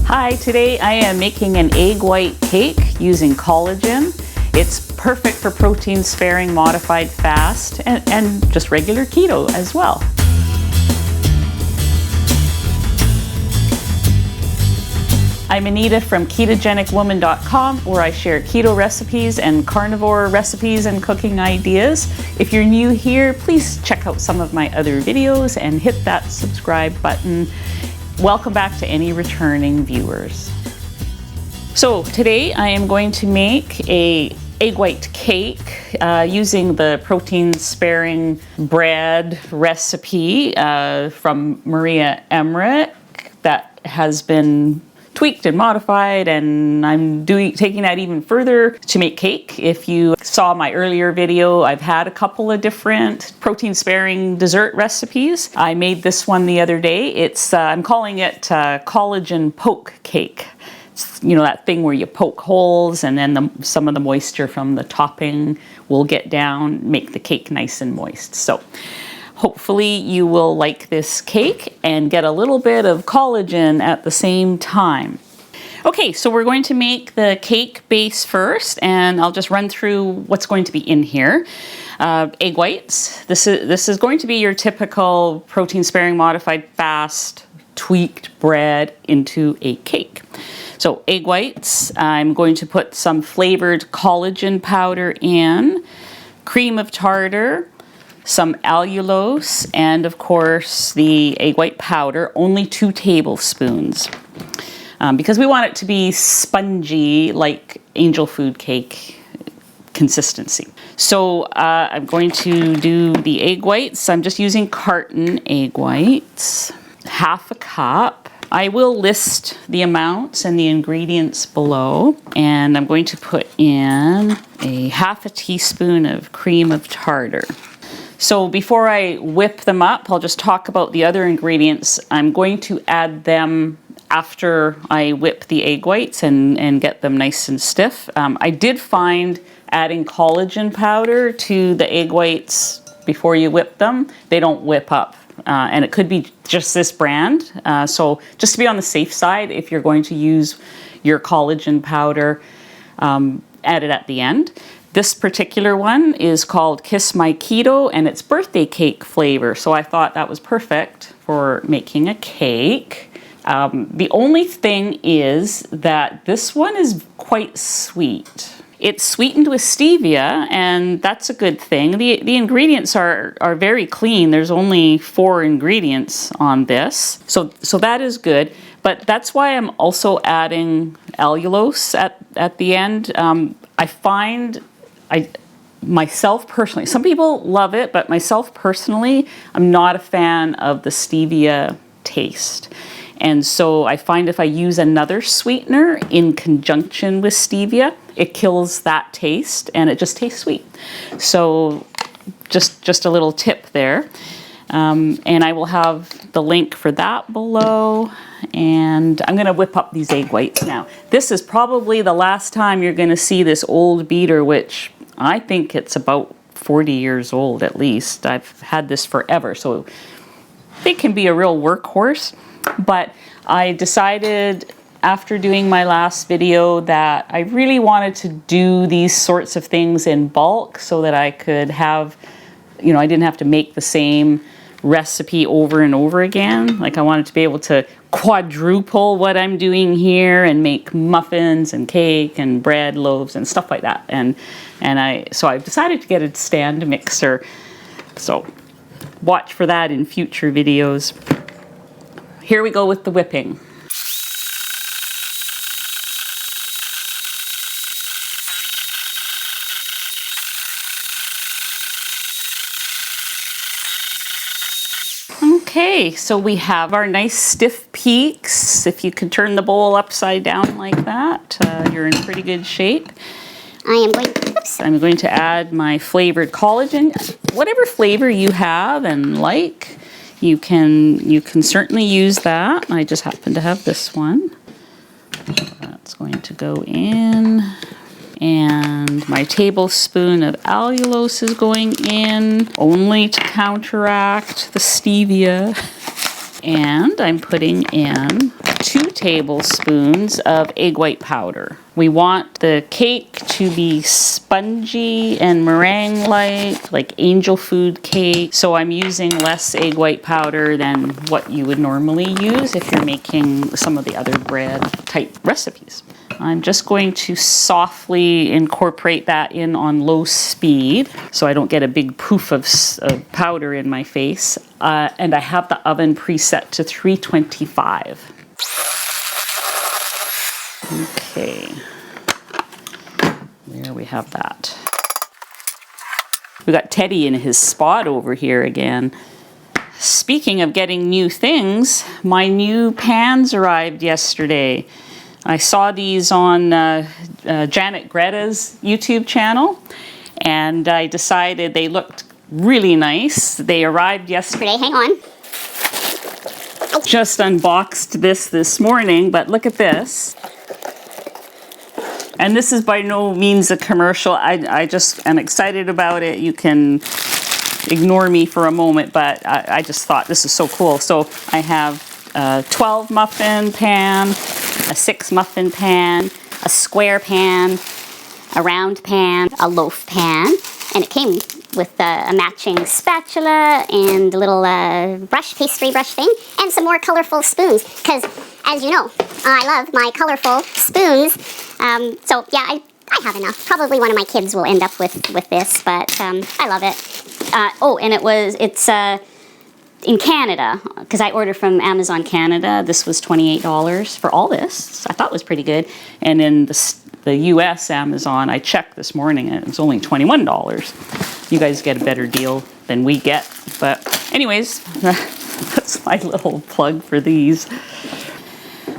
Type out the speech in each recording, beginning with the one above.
Hi, today I am making an egg white cake using collagen. It's perfect for protein sparing modified fast and just regular keto as well. I'm Anita from KetogenicWoman.com, where I share keto recipes and carnivore recipes and cooking ideas. If you're new here, please check out some of my other videos and hit that subscribe button. Welcome back to any returning viewers. So today I am going to make a egg white cake using the protein sparing bread recipe from Maria Emmerich that has been tweaked and modified, and I'm taking that even further to make cake. If you saw my earlier video, I've had a couple of different protein sparing dessert recipes. I made this one the other day. I'm calling it collagen poke cake. It's, you know, that thing where you poke holes and then some of the moisture from the topping will get down, make the cake nice and moist. So hopefully you will like this cake and get a little bit of collagen at the same time. Okay, so we're going to make the cake base first, and I'll just run through what's going to be in here. Egg whites. This is going to be your typical protein sparing modified fast tweaked bread into a cake. So egg whites, I'm going to put some flavored collagen powder in, cream of tartar, some allulose, and of course the egg white powder, only 2 tablespoons. Because we want it to be spongy like angel food cake consistency. So I'm going to do the egg whites. I'm just using carton egg whites, 1/2 cup. I will list the amounts and the ingredients below, and I'm going to put in a 1/2 teaspoon of cream of tartar. So before I whip them up, I'll just talk about the other ingredients. I'm going to add them after I whip the egg whites and get them nice and stiff. I did find adding collagen powder to the egg whites before you whip them, they don't whip up. And it could be just this brand. So just to be on the safe side, if you're going to use your collagen powder, add it at the end. This particular one is called Kiss My Keto, and it's birthday cake flavor. So I thought that was perfect for making a cake. The only thing is that this one is quite sweet. It's sweetened with stevia, and that's a good thing. The ingredients are very clean. There's only 4 ingredients on this. So that is good. But that's why I'm also adding allulose at the end. I find myself personally, some people love it, but myself personally, I'm not a fan of the stevia taste. And so I find if I use another sweetener in conjunction with stevia, it kills that taste and it just tastes sweet. So just a little tip there. And I will have the link for that below. And I'm going to whip up these egg whites now. This is probably the last time you're going to see this old beater, which I think it's about 40 years old at least. I've had this forever, so it can be a real workhorse. But I decided after doing my last video that I really wanted to do these sorts of things in bulk so that I could have, you know, I didn't have to make the same recipe over and over again. Like I wanted to be able to quadruple what I'm doing here and make muffins and cake and bread loaves and stuff like that. So I've decided to get a stand mixer. So watch for that in future videos. Here we go with the whipping. Okay, so we have our nice stiff peaks. If you could turn the bowl upside down like that, you're in pretty good shape. I'm going to add my flavored collagen. Whatever flavor you have and like, you can certainly use that. I just happen to have this one. That's going to go in. And my tablespoon of allulose is going in, only to counteract the stevia. And I'm putting in 2 tablespoons of egg white powder. We want the cake to be spongy and meringue-like angel food cake. So I'm using less egg white powder than what you would normally use if you're making some of the other bread type recipes. I'm just going to softly incorporate that in on low speed so I don't get a big poof of powder in my face. And I have the oven preset to 325. Okay, there we have that. We got Teddy in his spot over here again. Speaking of getting new things, my new pans arrived yesterday. I saw these on Janet Greta's YouTube channel, and I decided they looked really nice. They arrived yesterday. Hang on. Just unboxed this morning, but look at this. And this is by no means a commercial. I just am excited about it. You can ignore me for a moment, but I just thought this is so cool. So I have a 12 muffin pan, a 6 muffin pan, a square pan, a round pan, a loaf pan, and it came with a matching spatula and a little pastry brush thing, and some more colorful spoons, because as you know, I love my colorful spoons. So yeah, I have enough. Probably one of my kids will end up with this, but I love it. Oh, and it's in Canada, because I ordered from Amazon Canada. This was $28 for all this. I thought it was pretty good. And in the US Amazon, I checked this morning, and it's only $21. You guys get a better deal than we get. But anyways, that's my little plug for these.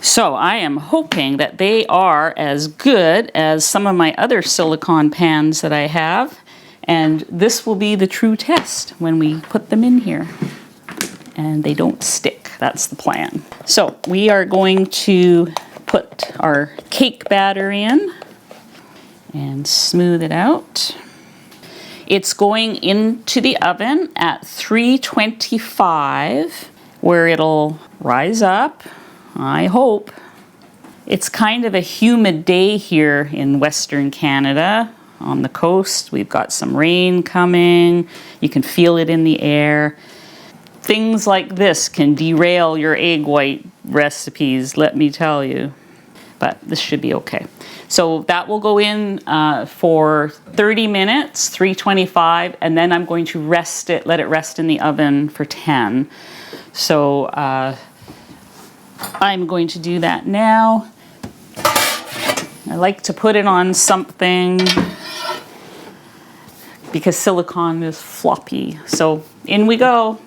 So I am hoping that they are as good as some of my other silicone pans that I have. And this will be the true test when we put them in here. And they don't stick. That's the plan. So we are going to put our cake batter in and smooth it out. It's going into the oven at 325, where it'll rise up, I hope. It's kind of a humid day here in Western Canada. On the coast, we've got some rain coming. You can feel it in the air. Things like this can derail your egg white recipes, let me tell you. But this should be okay. So that will go in for 30 minutes, 325, and then I'm going to let it rest in the oven for 10. So I'm going to do that now. I like to put it on something because silicone is floppy. So in we go.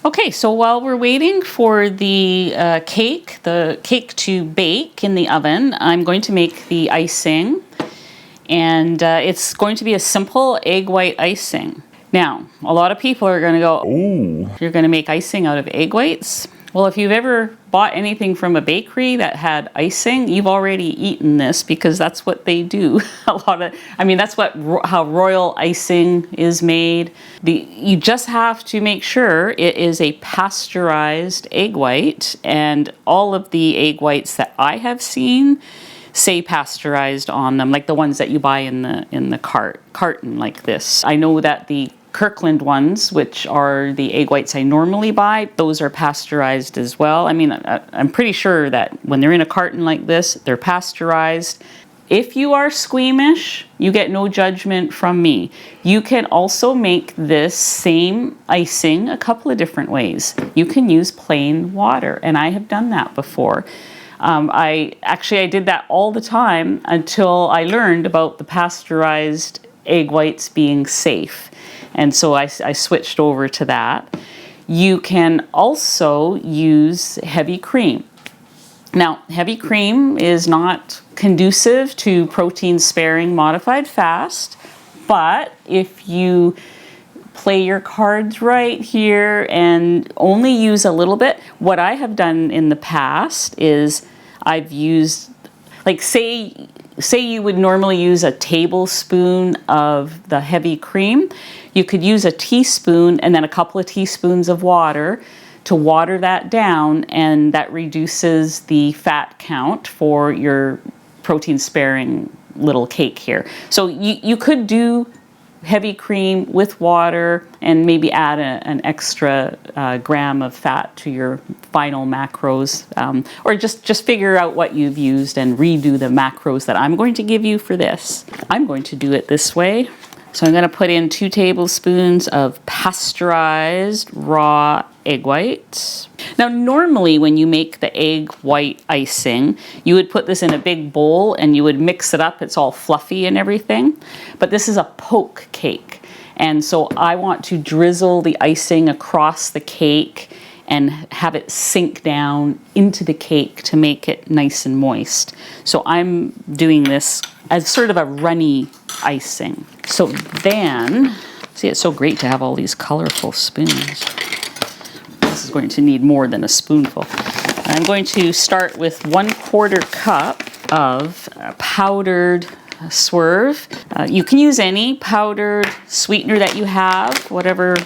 Okay, so while we're waiting for the cake to bake in the oven, I'm going to make the icing. And it's going to be a simple egg white icing. Now, a lot of people are going to go, "Oh, you're going to make icing out of egg whites?" Well, if you've ever bought anything from a bakery that had icing, you've already eaten this, because that's what they do. That's how royal icing is made. You just have to make sure it is a pasteurized egg white, and all of the egg whites that I have seen say pasteurized on them, like the ones that you buy in the carton like this. I know that the Kirkland ones, which are the egg whites I normally buy, those are pasteurized as well. I'm pretty sure that when they're in a carton like this, they're pasteurized. If you are squeamish, you get no judgment from me. You can also make this same icing a couple of different ways. You can use plain water, and I have done that before. I did that all the time until I learned about the pasteurized egg whites being safe. And so I switched over to that. You can also use heavy cream. Now, heavy cream is not conducive to protein-sparing modified fast, but if you play your cards right here and only use a little bit, what I have done in the past is I've used, like, say you would normally use a tablespoon of the heavy cream. You could use a teaspoon and then a couple of teaspoons of water to water that down, and that reduces the fat count for your protein sparing little cake here. So you could do heavy cream with water and maybe add an extra gram of fat to your final macros, or just figure out what you've used and redo the macros that I'm going to give you for this. I'm going to do it this way. So I'm going to put in 2 tablespoons of pasteurized raw egg whites. Now normally when you make the egg white icing, you would put this in a big bowl and you would mix it up. It's all fluffy and everything. But this is a poke cake. And so I want to drizzle the icing across the cake and have it sink down into the cake to make it nice and moist. So I'm doing this as sort of a runny icing. So then, see, it's so great to have all these colorful spoons. This is going to need more than a spoonful. I'm going to start with 1/4 cup of powdered Swerve. You can use any powdered sweetener that you have, whatever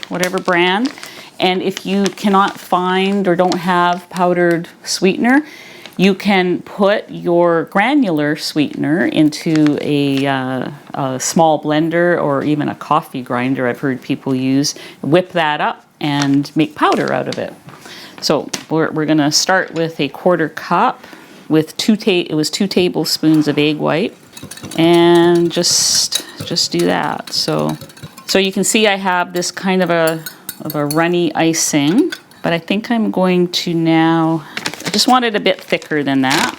brand. And if you cannot find or don't have powdered sweetener, you can put your granular sweetener into a small blender or even a coffee grinder I've heard people use. Whip that up and make powder out of it. So we're going to start with 1/4 cup with 2 tablespoons of egg white, and just do that. So you can see I have this kind of a runny icing, but I think I'm going to now, I just want it a bit thicker than that.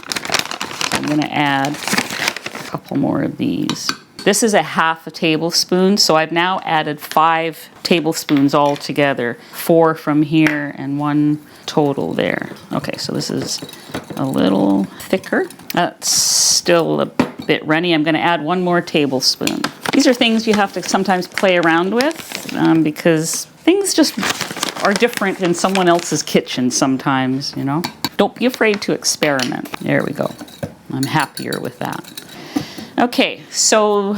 So I'm going to add a couple more of these. This is 1/2 tablespoon, so I've now added 5 tablespoons all together. 4 from here and 1 total there. Okay, so this is a little thicker. That's still a bit runny. I'm going to add 1 more tablespoon. These are things you have to sometimes play around with because things just are different in someone else's kitchen sometimes, you know. Don't be afraid to experiment. There we go. I'm happier with that. Okay, so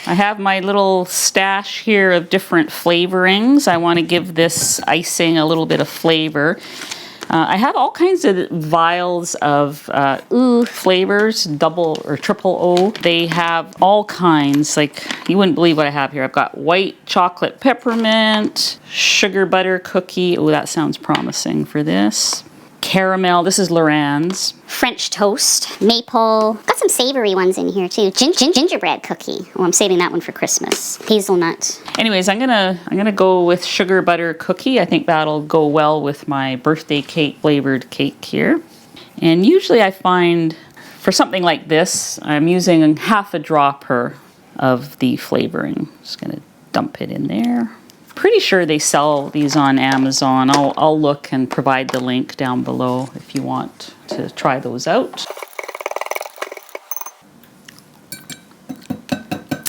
I have my little stash here of different flavorings. I want to give this icing a little bit of flavor. I have all kinds of vials of flavors, double or triple O. They have all kinds, like you wouldn't believe what I have here. I've got white chocolate peppermint, sugar butter cookie. Oh, that sounds promising for this. Caramel, this is Loran's. French toast, maple, got some savory ones in here too. Gingerbread cookie. Oh, I'm saving that one for Christmas. Hazelnut. Anyways, I'm gonna go with sugar butter cookie. I think that'll go well with my birthday cake flavored cake here. And usually I find for something like this, I'm using 1/2 dropper of the flavoring. Just gonna dump it in there. Pretty sure they sell these on Amazon. I'll look and provide the link down below if you want to try those out.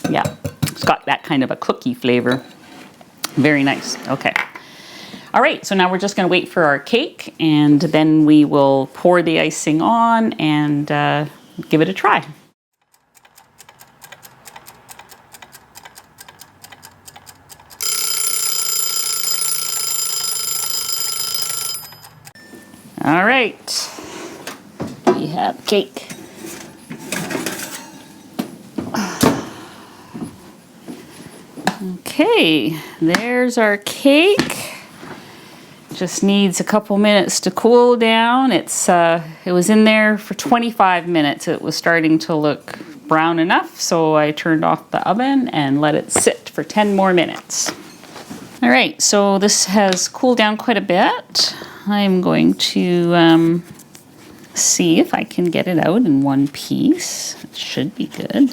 Yeah, it's got that kind of a cookie flavor. Very nice. Okay. All right, so now we're just going to wait for our cake, and then we will pour the icing on and give it a try. All right, we have cake. Okay, there's our cake. Just needs a couple minutes to cool down. It was in there for 25 minutes. It was starting to look brown enough, so I turned off the oven and let it sit for 10 more minutes. All right, so this has cooled down quite a bit. I'm going to see if I can get it out in one piece. It should be good.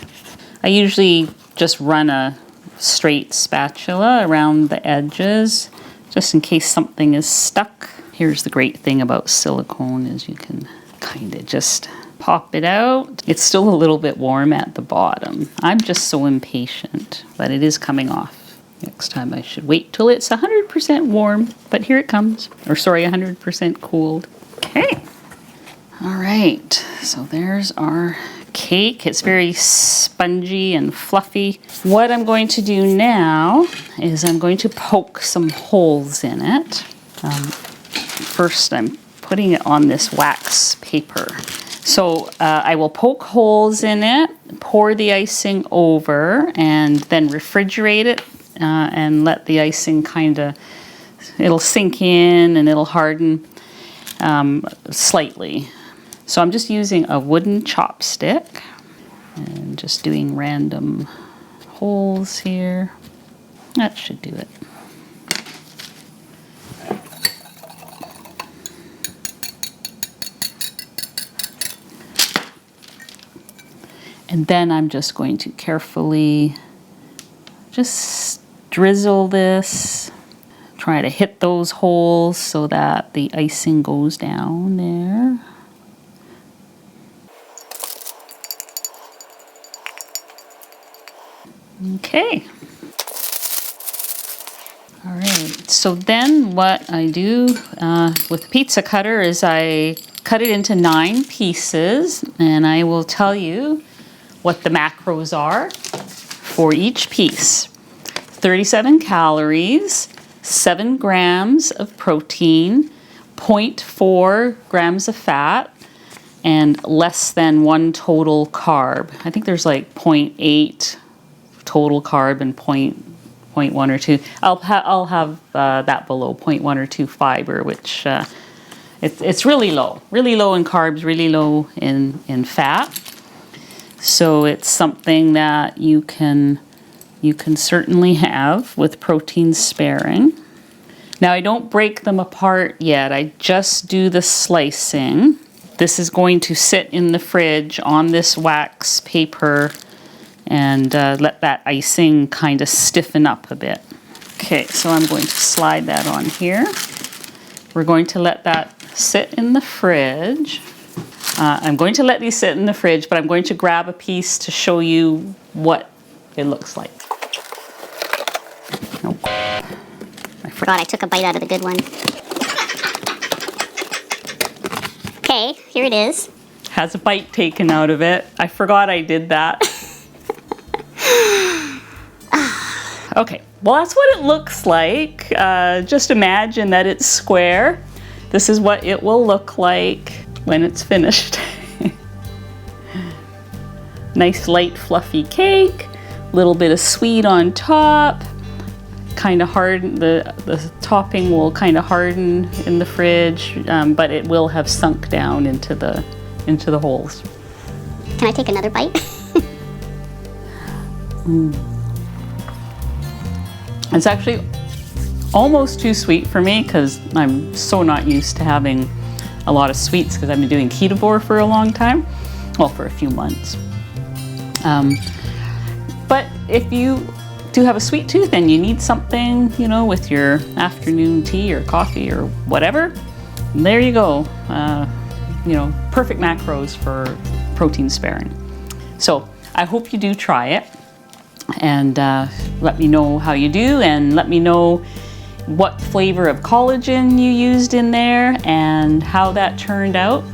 I usually just run a straight spatula around the edges, just in case something is stuck. Here's the great thing about silicone is you can kind of just pop it out. It's still a little bit warm at the bottom. I'm just so impatient, but it is coming off. Next time I should wait till it's 100% warm, but here it comes. Or sorry, 100% cooled. Okay. All right, so there's our cake. It's very spongy and fluffy. What I'm going to do now is I'm going to poke some holes in it. First, I'm putting it on this wax paper. So I will poke holes in it, pour the icing over, and then refrigerate it and let the icing it'll sink in and it'll harden slightly. So I'm just using a wooden chopstick and just doing random holes here. That should do it. And then I'm just going to carefully just drizzle this, try to hit those holes so that the icing goes down there. Okay. All right, so then what I do with the pizza cutter is I cut it into 9 pieces, and I will tell you what the macros are for each piece. 37 calories, 7 grams of protein, 0.4 grams of fat, and less than 1 total carb. I think there's like 0.8 total carb and 0.1 or 2. I'll have that below, 0.1 or 2 fiber, which it's really low in carbs, really low in fat. So it's something that you can certainly have with protein sparing. Now I don't break them apart yet. I just do the slicing. This is going to sit in the fridge on this wax paper and let that icing kind of stiffen up a bit. Okay, so I'm going to slide that on here. We're going to let that sit in the fridge. I'm going to let these sit in the fridge, but I'm going to grab a piece to show you what it looks like. Oh, I Forgot I took a bite out of the good one. Okay, here it is. Has a bite taken out of it. I forgot I did that. Okay, well that's what it looks like. Just imagine that it's square. This is what it will look like when it's finished. Nice light fluffy cake, little bit of sweet on top, kind of harden, the topping will kind of harden in the fridge, but it will have sunk down into the holes. Can I take another bite? It's actually almost too sweet for me because I'm so not used to having a lot of sweets because I've been doing ketovore for a long time. Well, for a few months. But if you do have a sweet tooth and you need something, you know, with your afternoon tea or coffee or whatever, there you go. You know, perfect macros for protein sparing. So I hope you do try it, and let me know how you do, and let me know what flavor of collagen you used in there and how that turned out,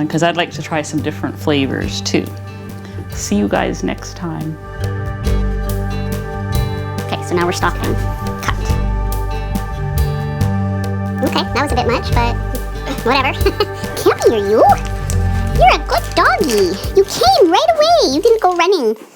because I'd like to try some different flavors too. See you guys next time. Okay, so now we're stocking. Cut. Okay, that was a bit much, but whatever. Come here, you. You're a good doggy. You came right away. You didn't go running.